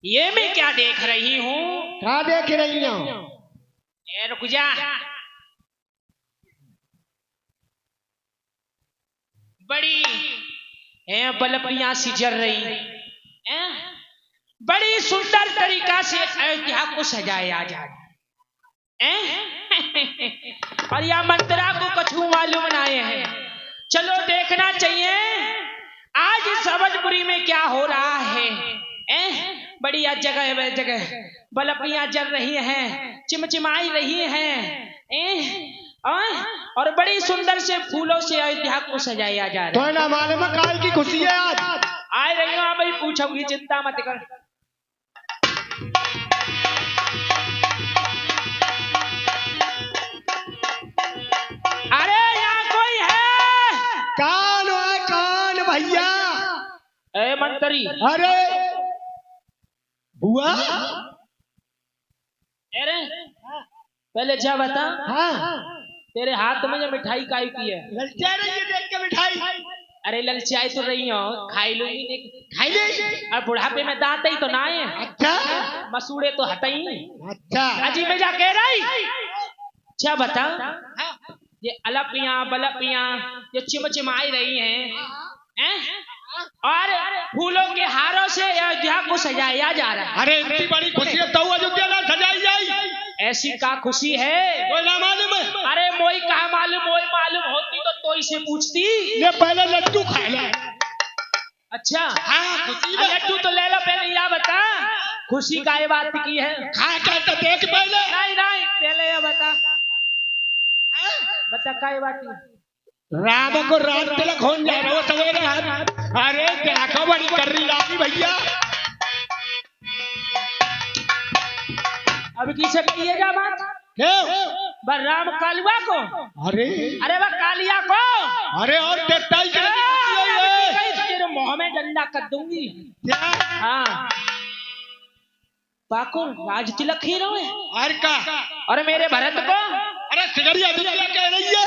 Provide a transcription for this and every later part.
ये मैं क्या देख रही हूँ? क्या देख रही हूँ? रुक जा। बड़ी बलपियां सी जल रही, बड़ी सुंदर तरीका से अयोध्या को सजाया जाए। और या मंत्रा को कछु मालूम नहीं है। चलो देखना चाहिए आज सबजपुरी में क्या हो रहा है। बढ़िया जगह जगह बलपियां जल रही हैं, चिमचिमाई रही हैं, और बड़ी सुंदर से फूलों से अयोध्या को सजाया जा रहा है। तो ना मालूम काल की खुशी है आज। आ रही हूँ, भाई पूछूंगी, चिंता मत कर। अरे यहाँ कोई है? कान भैया। ए मंत्री। अरे बुआ। अरे पहले जा बता। हाँ। तेरे हाथ में जो मिठाई काई की है? ललचा रही है देख के मिठाई। अरे ललचाई तो रही हो, खाई लूंगी। खाई ले। अब बुढ़ापे में दांत ही तो ना है। अच्छा। मसूड़े तो हटाई। अच्छा। अजी में जा कह रही। अच्छा बता, ये अलपियां बलपियां ये चिमचिमाई रही हैं, और फूलों के हारों से अयोध्या को सजाया जा रहा है। अरे इतनी बड़ी खुशी है तो अयोध्या ना सजाई जाए। ऐसी का खुशी है? कोई ना मालूम है? अरे मोई कहा मालूम, मोई मालूम होती तो इसे पूछती। ये पहले लड्डू खा ले। अच्छा हाँ, खुशी में लड्डू तो ले लो, पहले यह बता खुशी का ये बात की है? खा के तो देख पहले। नहीं पहले यह बता का ये बात की? राम को रात तिलक हो जाए वो सवेरे। अरे क्या खबर कर रही रानी भैया? अब किसे कहिएगा बात? क्यों? राम कालुआ को? अरे वह कालिया को। अरे और तेरे मुंह में डंडा कर दूंगी। क्या? हाँ पाको राज तिलक ही रहो। और का? और मेरे भरत को? अरे सिगरी अयोध्या कह रही है।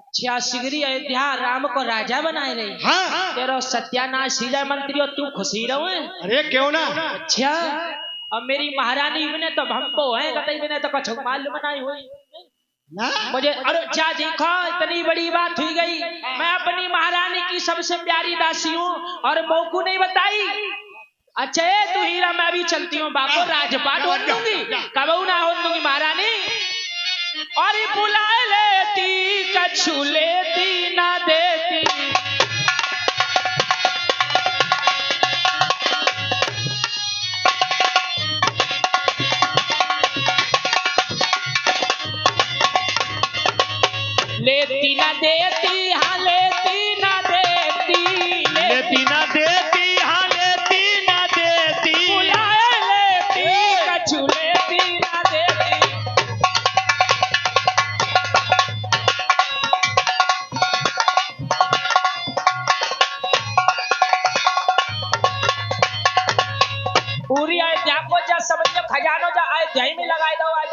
अच्छा सिगरी अयोध्या राम को राजा बनाए रही। हाँ। तेरा सत्यानाश सीधा मंत्री हो, तू खुशी रहो। अरे क्यों ना? अच्छा अब मेरी महारानी बने तो हमको है, कतई बने तो कछु मालूम नहीं हुई मुझे। अरे जा देखो इतनी बड़ी बात हुई गई। मैं अपनी महारानी की सबसे प्यारी दासी हूँ और मौकू नहीं बताई। अच्छा तू हीरा, मैं भी चलती हूँ बापू, राजपाट हो दूंगी, कबू ना हो दूंगी महारानी। और बुला लेती कछु लेती ना देती। लेती ना देती, हाँ लेती ना देती, लेती ना देती, हाँ लेती ना देती, बुलाए लेती कछु लेती ना देती। पूरी अयोध्या को जा समझ खजानो जा अयोध्या में लगाए दो आज।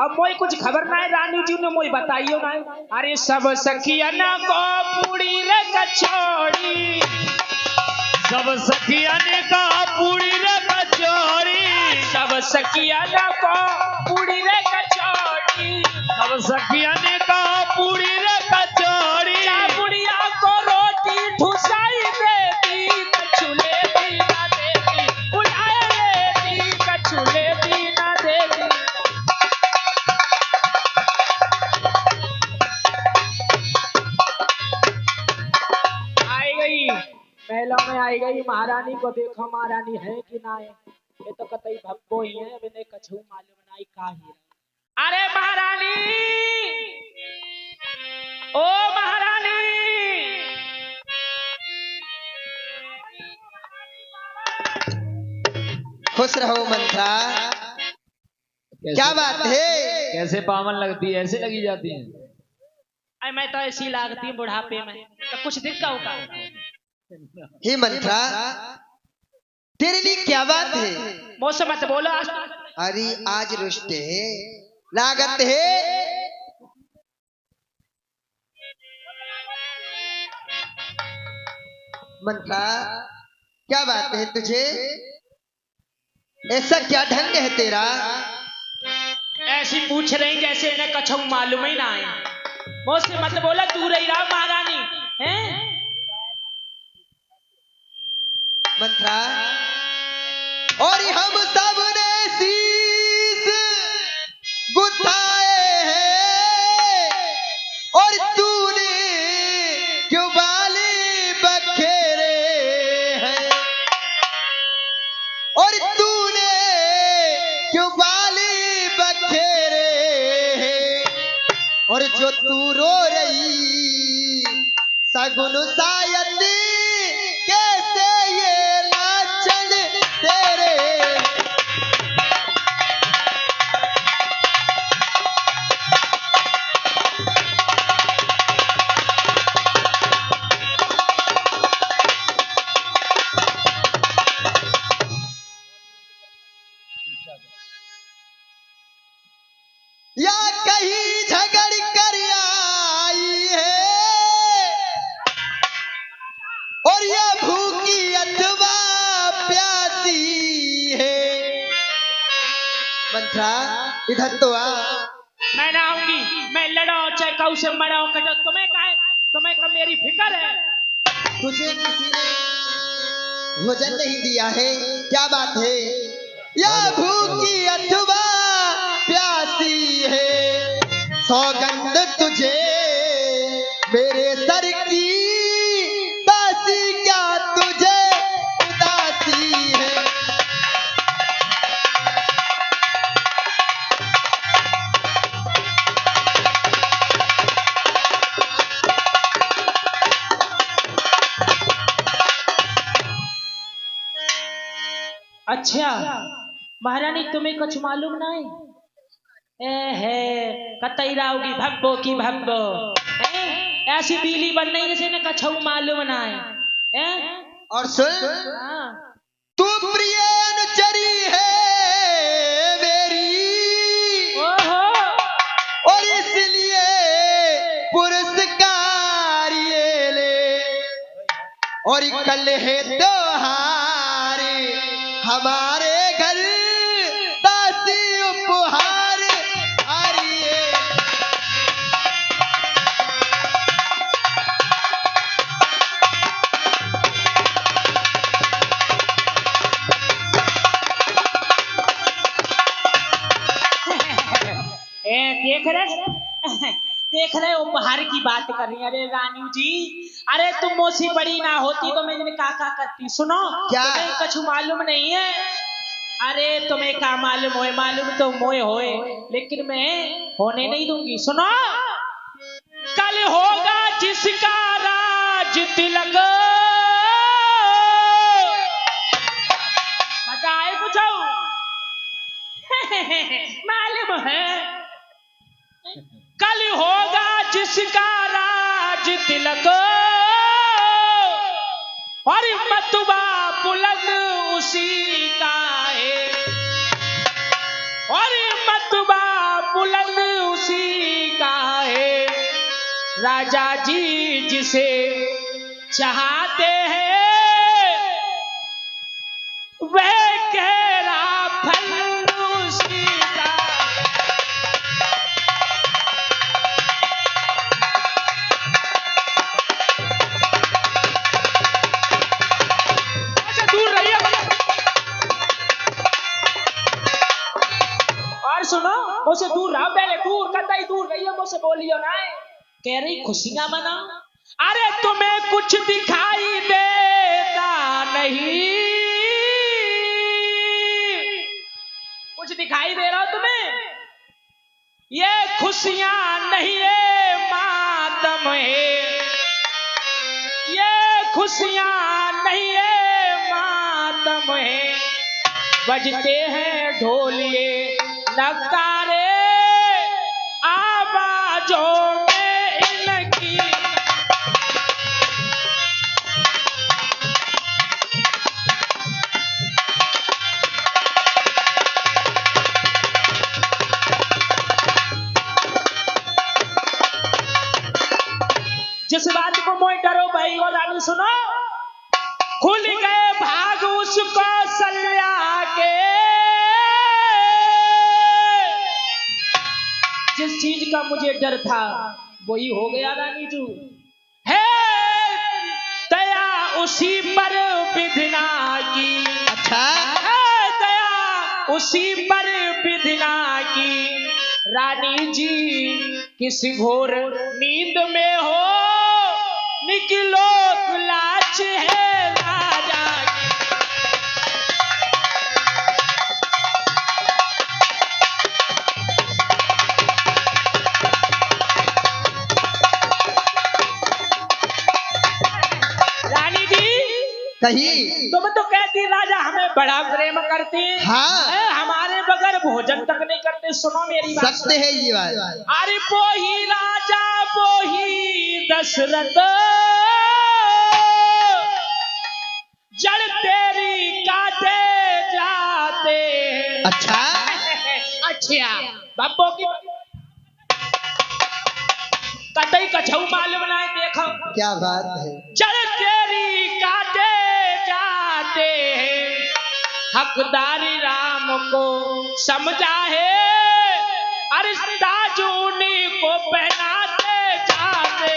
अब मोई कुछ खबर ना है, रानी जी ने मोई बताइयो ना। अरे सब सखियन को पूरी रे कचौड़ी, सब सखियन को पूरी रे कचौड़ी, सब सखियन को पूरी रे कचौड़ी, सब सखियन को पूरी रे कचौड़ी। बुढ़िया को रोटी ठुसाई देती, कछु लेती ना देती, बुढ़ाए लेती कछु लेती ना देती। महलों में आई गई महारानी को देखो महारानी है कि ना है। ये तो कतई भक्को ही है, बिने कछु मालूम नहीं का ही। अरे महारानी, ओ महारानी, खुश रहो मंत्रा। क्या बात है? कैसे पावन लगती है, ऐसे लगी जाती है। अरे मैं तो ऐसी लागती हूँ बुढ़ापे में, तो कुछ दिक्कत होगा। हे मंत्रा तेरे लिए क्या बात है? मौसम मत बोलो आज। अरे आज रुष्टे लागत है। मंत्रा क्या बात है तुझे? ऐसा क्या ढंग है तेरा? ऐसी पूछ रही जैसे इन्हें कछू मालूम ही ना है। मुझसे मत बोला, तू रही रहा महारानी हैं? मंत्रा और हम सब ने शीश गुथाए हैं और तूने क्यों बाली बखेरे हैं और तूने क्यों बाली बखेरे हैं और जो तू रो रही सगुन शायद कैसे ये लाचन तेरे। या कहीं झगड़ कर आई है और या भूखी अथवा प्यासी है। मंत्रा इधर तो आ। मैं ना आऊंगी, मैं लड़ो चाहे कऊ से मरो कटो, तुम्हें का है? तुम्हें का मेरी फिक्र है? तुझे किसी ने भोजन नहीं दिया है? क्या बात है? या भूखी अथवा प्यासी है, सौगंध तुझे मेरे सर की, बासी क्या तुझे उदासी है। अच्छा महारानी, तुम्हें कुछ मालूम नहीं? ए है कतई राउगी भब्बो की भब्बो, ऐसी बीली बन नहीं जैसे ने कछू मालूम ना है। और सुन, हाँ। तू प्रिय अनुचरी है मेरी, ओहो। और इसलिए पुरस्कार ये ले, और कल है त्योहार हमारे घर दासी उपहार आरिए। देख रहे उपहार की बात कर रही। अरे रानी जी, अरे तुम मोसी बड़ी ना होती तो मैं इन्हें का करती। सुनो, क्या? तुम्हें कुछ मालूम नहीं है? अरे तुम्हें क्या मालूम होए? मालूम तो मोए होए, लेकिन मैं होने नहीं दूंगी। सुनो, कल होगा जिसका राज तिलक, बताए कुछ मालूम है? कल होगा जिसका राज तिलक, और मतबा बुलंद उसी का है, और मतबा बुलंद उसी का है। राजा जी जिसे चाहते हैं वह गहरा फल उसी का। दूर रहिए। और सुनो, मुझसे दूर रहो, पहले दूर कतई दूर रहिए, मुझसे बोलियो ना। कह रही खुशियां मनाओ। अरे तुम्हें कुछ दिखाई देता नहीं, कुछ दिखाई दे रहा हो तुम्हें? ये खुशियां नहीं है मातम है, ये खुशियां नहीं है मातम है। बजते हैं ढोलिए नगारे, आवाजों में इनकी। सुनो। खुल गए भाग उस कौशल्या के, जिस चीज का मुझे डर था वही हो गया रानी जू। है दया उसी पर विधना की, अच्छा है दया उसी पर विधना की। रानी जी किस घोर नींद में हो, निकलो लाच है राजा की। रानी जी कही तुम तो कहती राजा हमें बड़ा प्रेम करते, हाँ। हमारे बगैर भोजन तक नहीं करते। सुनो मेरी बात, सत्य है ये बात। अरे वो ही राजा वो ही दशरथ, जड़ तेरी काटे जाते। अच्छा अच्छा बाबू की कतई कछऊ मालूम नहीं, देखो क्या बात है। जड़ तेरी काटे जाते, हकदारी राम को समझा है, अरे ताजूनी को पहनाते जाते।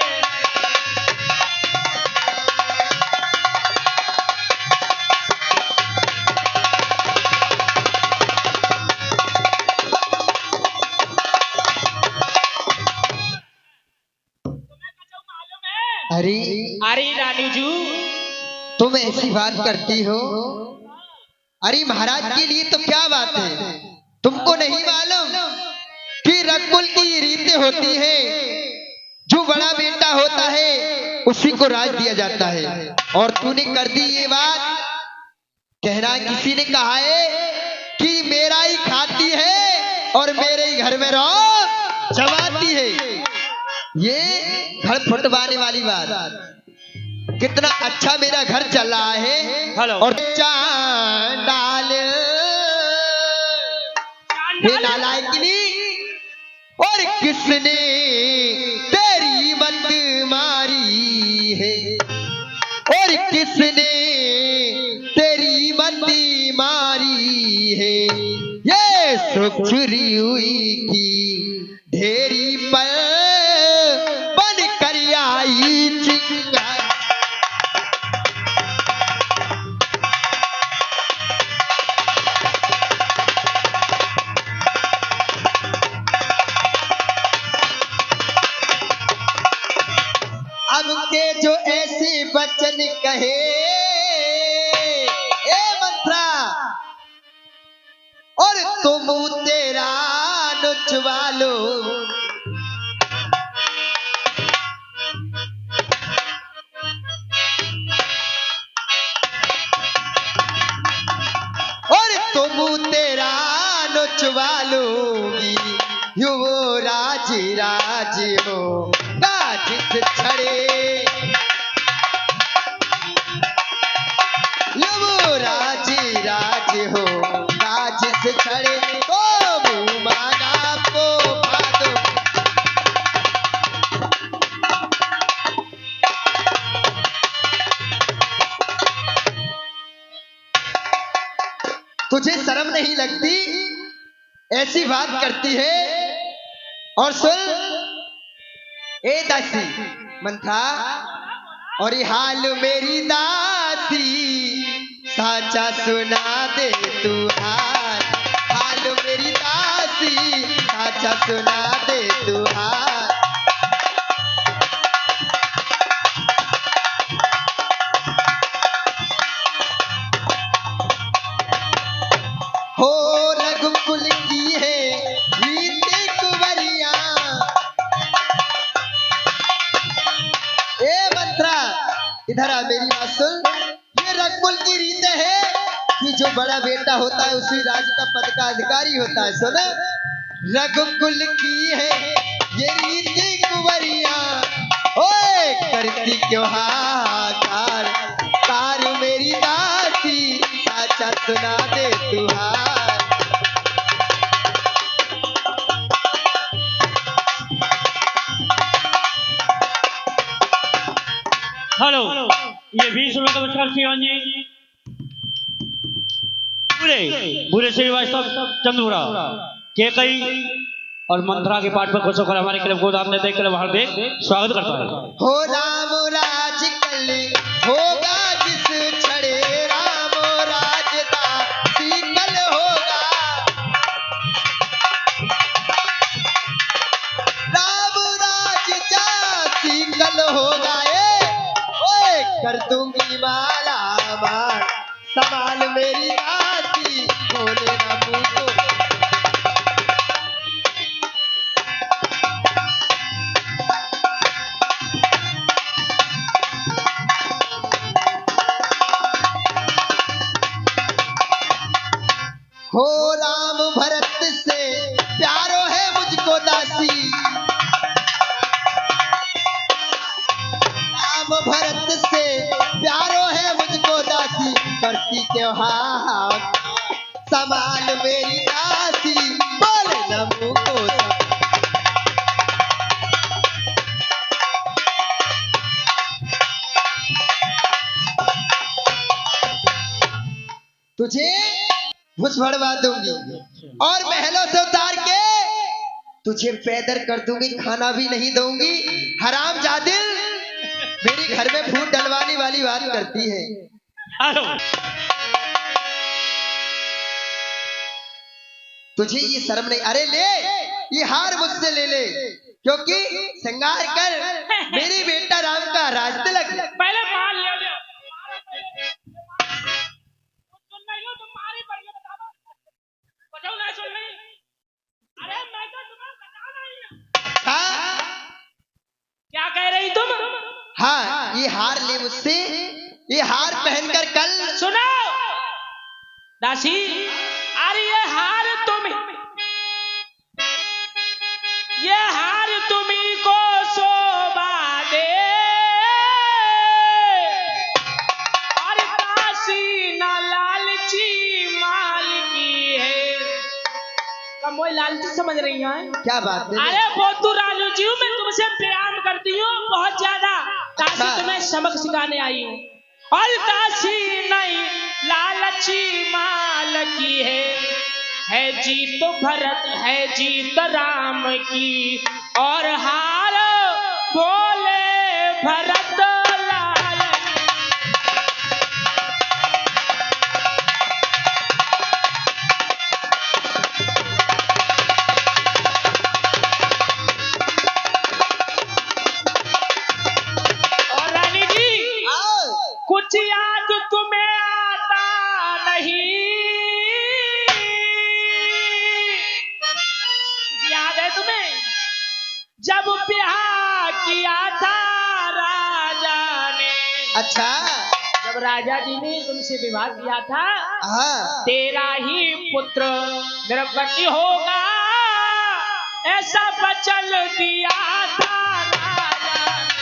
अरे अरे रानी जू तुम ऐसी बात करती हो। अरे महाराज के लिए तो क्या बात है, तुमको नहीं मालूम कि रकुल की रीतें होती है। जो बड़ा बेटा होता है उसी को राज दिया जाता है, और तूने कर दी ये बात। कहना किसी ने कहा है कि मेरा ही खाती है और मेरे ही घर में रहो जमाती है। ये घर फुटवाने वाली बात। कितना अच्छा मेरा घर चल रहा है। हेलो। और चांडाल हे नालायकिनी, और किसने तेरी मत मारी है, और किसने तेरी मत मारी है। ये सुख छुरी हुई की ढेरी पर बन कर आई चिंगारी। अब के जो ऐसे वचन कहे ए मंत्रा, और तुम तेरा नुचवा लो। और तुम तेरा नुचवा लोगी, युवराज राज हो गाजित छड़े। युवराज राज हो गाजित छड़े, तो मुँह मांगा को भादो। तुझे शर्म नहीं लगती, ऐसी बात करती है। और सुन ए दासी मंथा, और ये हाल मेरी दासी साचा सुना दे तू हाल। हाल मेरी दासी साचा सुना दे तू हाल। हो रघुकुल की है रीति कुंवरिया। ए मंत्रा इधर आ, मेरी बात सुन। ये रघुकुल की रीत है कि जो बड़ा बेटा होता है उसी राज्य का पद का अधिकारी होता है। सुन, रघुकुल की है ये रीति कुंवरिया, ओए करती क्यों हाहाकार। कार मेरी दासी साचा सुना दे तू हाल। हेलो ये 20 रुपए का पुरस्कार सियान जी पूरे पूरे श्रीवास्तव चंद्रपुरा के कई और मंत्रा के पाठ पर खुश होकर हमारे क्लब को दान देते क्लब हार्दिक स्वागत करता है। हो राम राज कल होगा जिस छड़े राम राजदा कल होगा राम राज जासी कल होगा ओए कर दूंगी माला मार संभाल मेरी दासी खोले ना मुंह को हो राम भरत से प्यारो है मुझको दासी राम भरत से प्यारो है मुझको दासी करती त्योहार संभाल मेरी दासी बोले न मुंह को तुझे भुज भरवा दूंगी और महलों से उतार के तुझे पैदर कर दूंगी खाना भी नहीं दूंगी हराम जादिल मेरी घर में फूट डलवाने वाली बात करती है। हेलो तुझे ये शर्म नहीं अरे ले ये हार मुझसे ले ले क्योंकि श्रृंगार कर मेरी बेटा राम का राज तिलक पहले माल ले ले अरे मैं तो तुम्हें बता नहीं। हाँ क्या कह रही तुम? हाँ ये हार ले मुझसे ये हार पहनकर कल सुनो दासी अरे ये हार तुम्ही को शोभा दे और दासी ना लालची माल की है। कमोई लालची समझ रही है क्या बात है अरे बोतू रालू जी मैं तुमसे प्यार करती हूँ बहुत ज्यादा दासी तुम्हें सबक सिखाने आई हूँ और दासी नहीं लालची माल की है जीत भरत है जीत राम की और हार बोले भरत लाल और रानी जी कुछ याद तुम्हें आता नहीं याद है तुम्हें जब ब्याह किया था राजा ने अच्छा जब राजा जी ने तुमसे विवाह किया था हाँ तेरा ही पुत्र निर्गति होगा ऐसा वचन दिया था राजा ने।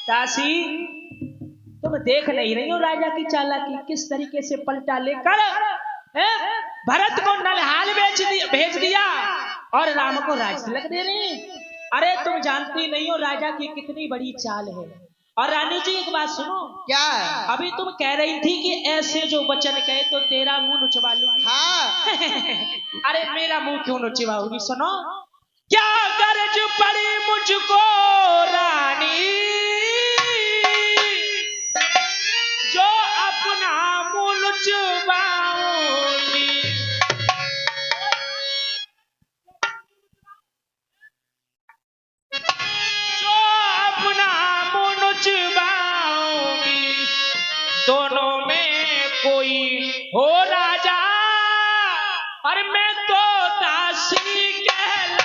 दासी तुम देख नहीं रही हो राजा की चालाकी किस तरीके से पलटा लेकर भरत को नलहाल भेज दिया और राम को राज तिलक दे रहे हैं। अरे तुम जानती नहीं हो राजा की कितनी बड़ी चाल है। और रानी जी एक बात सुनो क्या अभी तुम कह रही थी कि ऐसे जो वचन कहे तो तेरा मुंह नुचवा लूंगी। हाँ अरे मेरा मुंह क्यों नुचवाओगी सुनो क्या गरज पड़ी मुझको रानी जो अपना मुंह नुचवाऊंगी जो अपना मुंह नुचवाऊंगी दोनों में कोई हो राजा और मैं तो दासी कहला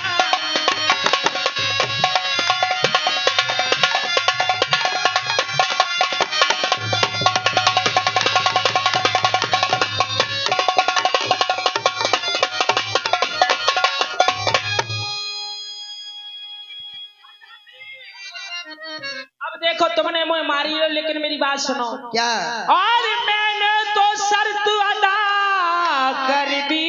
अब देखो तुमने मुझे मारी है, लेकिन मेरी बात सुनो। क्या? और मैंने तो शर्त अदा कर दी,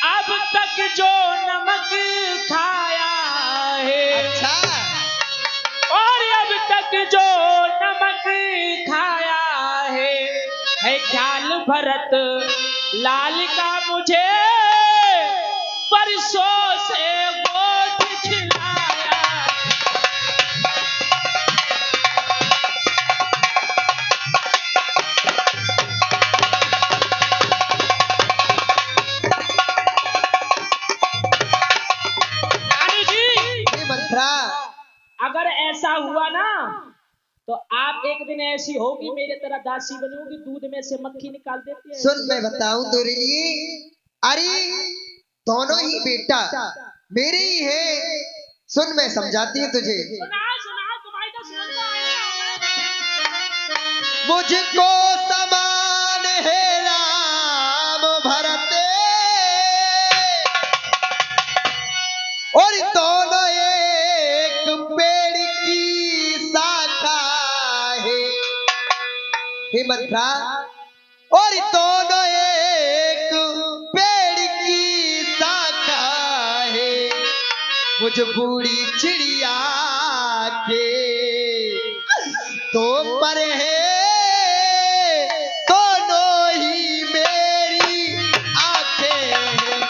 अब तक जो नमक खाया है, अच्छा, और अब तक जो नमक खाया है ख्याल भरत लाल का मुझे परसों से गोद खिलाया। रानी जी, हे मंत्रा, अगर ऐसा हुआ ना तो आप एक दिन ऐसी होगी मेरे तरह दासी बनी होगी, दूध में से मक्खी निकाल देती है। सुन मैं बताऊं तेरे लिए, अरे दोनों ही बेटा मेरे ही है। सुन मैं समझाती हूँ तुझे। सुना तुम्हारी तो सुनता है। मुझको समान है राम भरत, और दोनों एक पेड़ की शाखा है। हे मंत्रा, और दोनों एक पेड़ की शाखा है। मुझ बूढ़ी चिड़िया के तो पर है, दोनों ही मेरी आंखें हैं।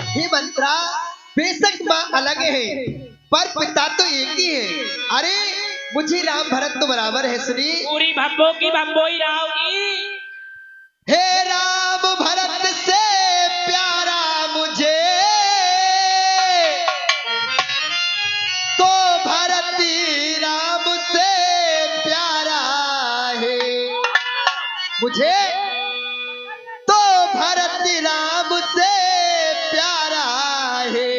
हे मंत्रा, बेशक माँ अलग है पर पिता तो एक ही है। अरे मुझे राम भरत तो बराबर है। सुनी, पूरी भब्बो की भब्बो ही रहोगी। हे राम भरत से प्यारा मुझे, तो भरत ही राम से प्यारा है मुझे, तो भरत राम से प्यारा है।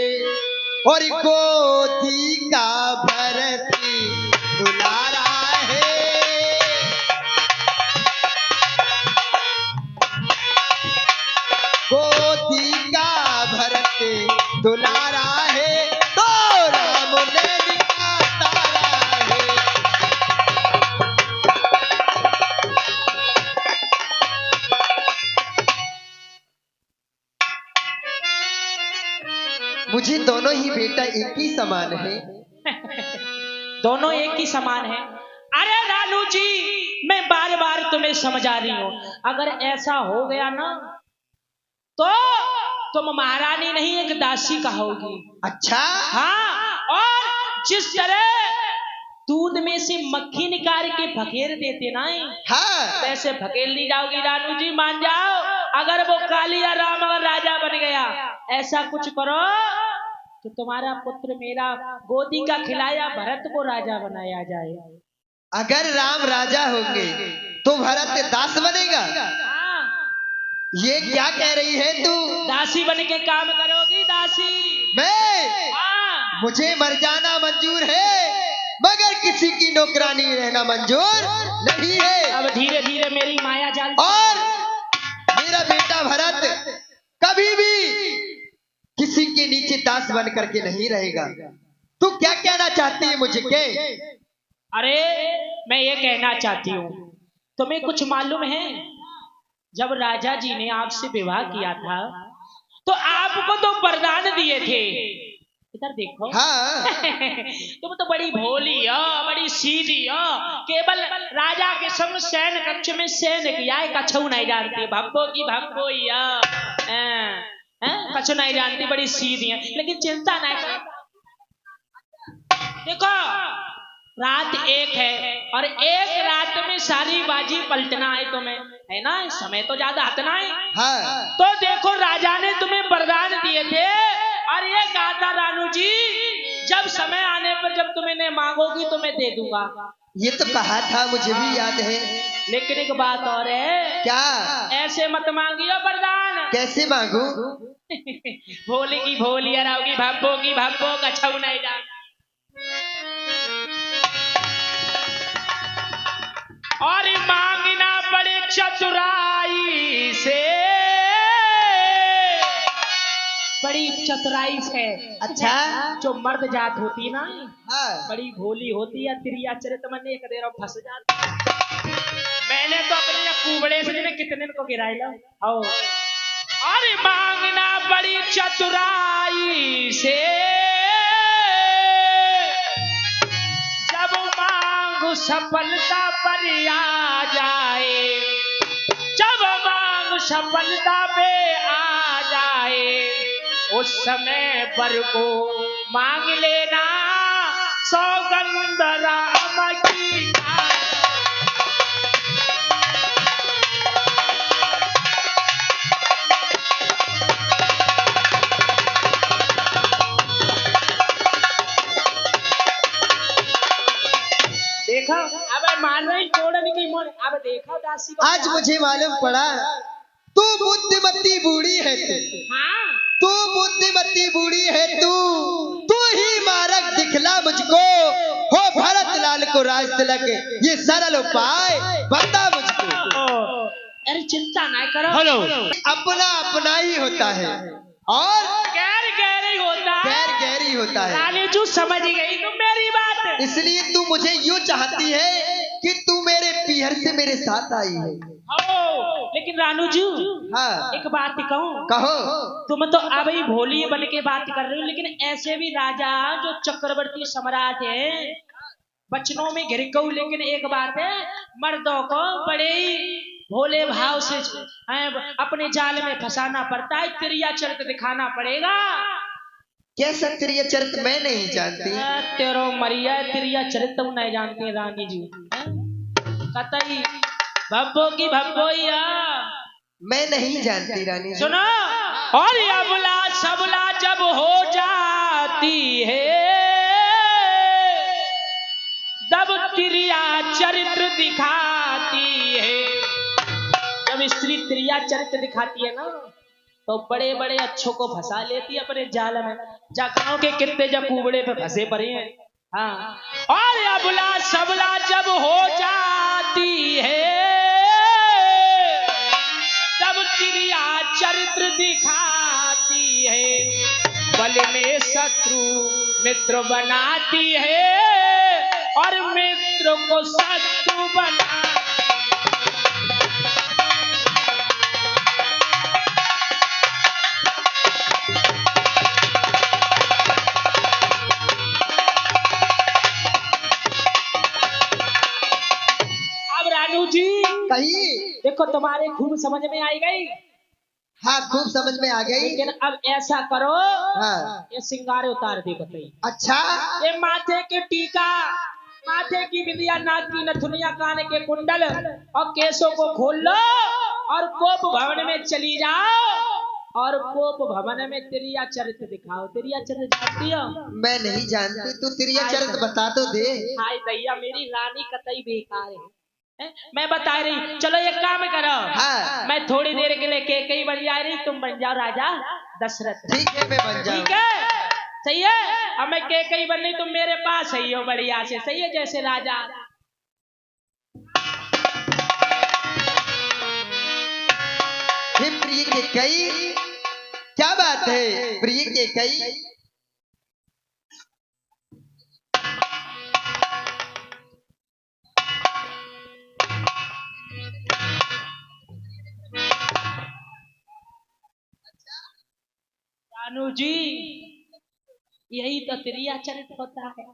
और गोदी का भरत दुलारा है। गोदी का भरत दुलारा है, तो राम ने का तारा है। मुझे दोनों ही बेटा एक ही समान है। दोनों एक ही समान है। अरे रानू जी, मैं बार बार तुम्हें समझा रही हूँ, अगर ऐसा हो गया ना तो तुम महारानी नहीं एक दासी कहोगी। अच्छा, हाँ, और जिस तरह दूध में से मक्खी निकाल के फकेर देते ना, हाँ, वैसे फकेर ली जाओगी रानू जी, मान जाओ। अगर वो कालिया राम अगर राजा बन गया, ऐसा कुछ करो तो तुम्हारा पुत्र मेरा गोदी का खिलाया भरत को राजा बनाया जाए। अगर राम राजा होंगे तो भरत दास बनेगा। हाँ, ये क्या कह रही है तू? दासी बन के काम करोगी, दासी। मैं, हाँ, मुझे मर जाना मंजूर है, मगर किसी की नौकरानी रहना मंजूर नहीं है। अब धीरे धीरे मेरी माया जाल। और मेरा बेटा भरत कभी भी किसी के नीचे दास बन करके नहीं रहेगा। तू क्या कहना चाहती है मुझे के? अरे मैं ये कहना चाहती हूँ, तुम्हें कुछ मालूम है, जब राजा जी ने आपसे विवाह किया था तो आपको तो वरदान दिए थे। इधर देखो। हाँ। तुम तो बड़ी भोली हो, बड़ी सीधी हो, केवल राजा के संग सैन कक्ष में सैन किया है, कछू नहीं जानती, भब्बो की भब्बो ही कछू नहीं जानती, बड़ी सीधी है। लेकिन चिंता नहीं करो, देखो रात एक है और एक रात में सारी बाजी पलटना है तुम्हें, है ना, समय तो ज्यादा हटना है। हाँ। तो देखो राजा ने तुम्हें वरदान दिए थे और ये कहा था रानू जी, जब समय आने पर जब तुम्हें मांगोगी तो मैं दे दूंगा। ये तो कहा था, मुझे भी याद है। लेकिन एक बात और है। क्या? ऐसे मत मांगियो वरदान। कैसे मांगू? भोली की भोली, अराव की भब्बो की भब्बो, कछू नहीं जान। और मांगना बड़े चतुराई से, बड़ी चतुराई से। अच्छा। जो मर्द जात होती ना हाँ। बड़ी भोली होती है, तिरिया चरित में एक देर फंस जाती। मैंने तो अपने कुबड़े से जिन्हें कितने को गिराई लो। और मांगना बड़ी चतुराई से, जब मांग सफलता पर आ जाए, जब मांग सफलता पे आ जाए, उस समय पर को मांग लेना सौगंध राम की। देखा अब मान रही छोड़ने की मन। अब देखा दासी को आज मुझे मालूम पड़ा तू बुद्धिमती बूढ़ी है तू। हाँ तू बुद्धिमती बूढ़ी है तू ही मार्ग दिखला मुझको, हो भरत लाल को राज तिलक, ये सरल उपाय बता मुझको। अरे चिंता ना करो। हेलो। अपना अपना ही होता है और गैर गहरी होता है, गैर गहरी होता है। रानी जू समझ गई तुम मेरी बात। इसलिए तू मुझे यूं चाहती है कि तू मेरे पीहर से मेरे साथ आई है। लेकिन रानू जी हाँ। एक बात कहूँ, कहो। तुम तो अब ही भोली बन के बात कर रहे हो, लेकिन ऐसे भी राजा जो चक्रवर्ती सम्राट है बचनों में घिर गऊ। लेकिन एक बात है, मर्दों को बड़े ही भोले भाव से अपने जाल में फंसाना पड़ता है, तिरिया चरित्र दिखाना पड़ेगा। कैसा तिरिया चरित्र मैं नहीं जानती। तेरो मरिया तिरिया चरित्र तुम नहीं जानती रानी जी। कतई भब्बो की भब्बोइया मैं नहीं जानती रानी जी। सुनो। और अबला सबला जब हो जाती है, तब तिरिया चरित्र दिखाती है। जब स्त्री तिरिया चरित्र दिखाती है ना, तो बड़े बड़े अच्छों को फंसा लेती है अपने जाल में। जा गाँव के कितने जब कुबड़े पे फंसे पड़े हैं। हाँ। और अबला सबला जब हो जाती है, तब तिरिया चरित्र दिखाती है। बल में शत्रु मित्र बनाती है, और मित्र को शत्रु बना। अब रानू जी कही। देखो तुम्हारे खूब समझ में आई गई। हाँ खूब समझ में आ गई। लेकिन अब ऐसा करो, हाँ। ये सिंगारे उतार दे बताइए। अच्छा। ये माथे के टीका, माथे की बिंदिया, नाक की नथुनिया, कान के कुंडल और केसों को खोल लो, और कोप भवन में चली जाओ, और कोप भवन में तिरिया चरित्र दिखाओ। तिरिया चरित्र जानती हो? मैं नहीं जानती, तू तिरिया चरित्र बता तो दे। हाय दैया, मेरी रानी कतई बेकार है। मैं बता रही, चलो एक काम करो। हाँ। मैं थोड़ी देर के लिए कई बन जा रही, तुम बन जाओ राजा दशरथ। ठीक है मैं बन जाऊं। ठीक है, सही है। अब मैं कई बन नहीं, तुम मेरे पास सही हो बढ़िया से, सही है जैसे राजा। हे प्रिय के कई, क्या बात है प्रिय के कई। रानू जी यही तो तिरिया चरित्र होता है।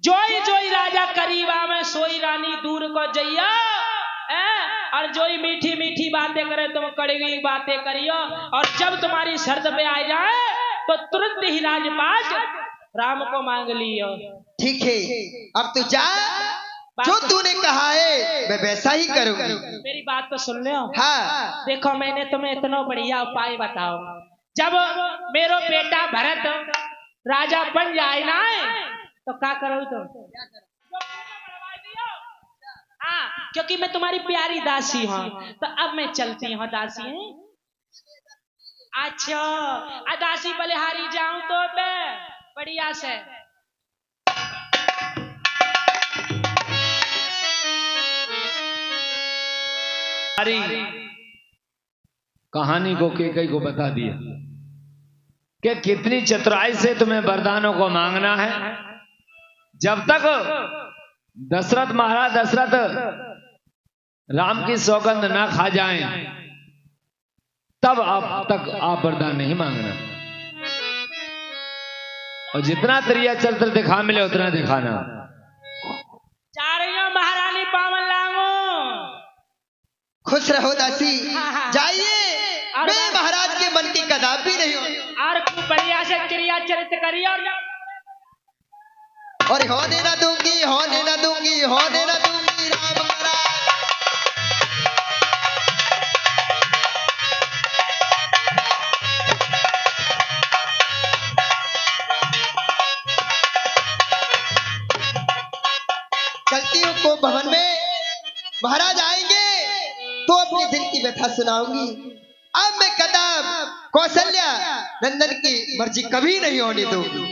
जोई जोई राजा करीबा में, सोई रानी दूर को जइया। और जोई मीठी मीठी बातें करे, तुम कड़वी बातें करियो। और जब तुम्हारी शर्त पे आ जाए, तो तुरंत ही राजपाट राम को मांग लियो। ठीक है, अब तू जा, जो तूने कहा है मैं वैसा ही करूंगी। मेरी बात तो सुन लो। हाँ। देखो मैंने तुम्हें इतना बढ़िया उपाय बताओ। जब मेरो बेटा भरत राजा बन जाए ना, तो क्या करो तुम? हाँ, क्योंकि मैं तुम्हारी प्यारी दासी हूँ, तो अब मैं चलती हूँ दासी है। अच्छा दासी बलिहारी जाऊं तो मैं बढ़िया से। सारी कहानी को केकई को बता दिया कि कितनी चतुराई से तुम्हें वरदानों को मांगना है। जब तक दशरथ महाराज दशरथ राम की सौगंध ना खा जाएं, तब आप वरदान नहीं मांगना। और जितना तरिया चरित्र दिखा मिले उतना दिखाना। चारियों महारानी पावन लांगो। खुश रहो दासी, जाइए। मैं महाराज के मन की कदापि नहीं हूँ। और बढ़िया से क्रिया चरित्र करिए और होने ना दूंगी, होने ना दूंगी, होने ना दूंगी राम महाराज। चलती हूँ को भवन में, महाराज आएंगे तो अपनी दिल की व्यथा सुनाऊंगी। अब मैं कदम कौशल्या नंदन की मर्जी कभी नहीं होने दूंगी।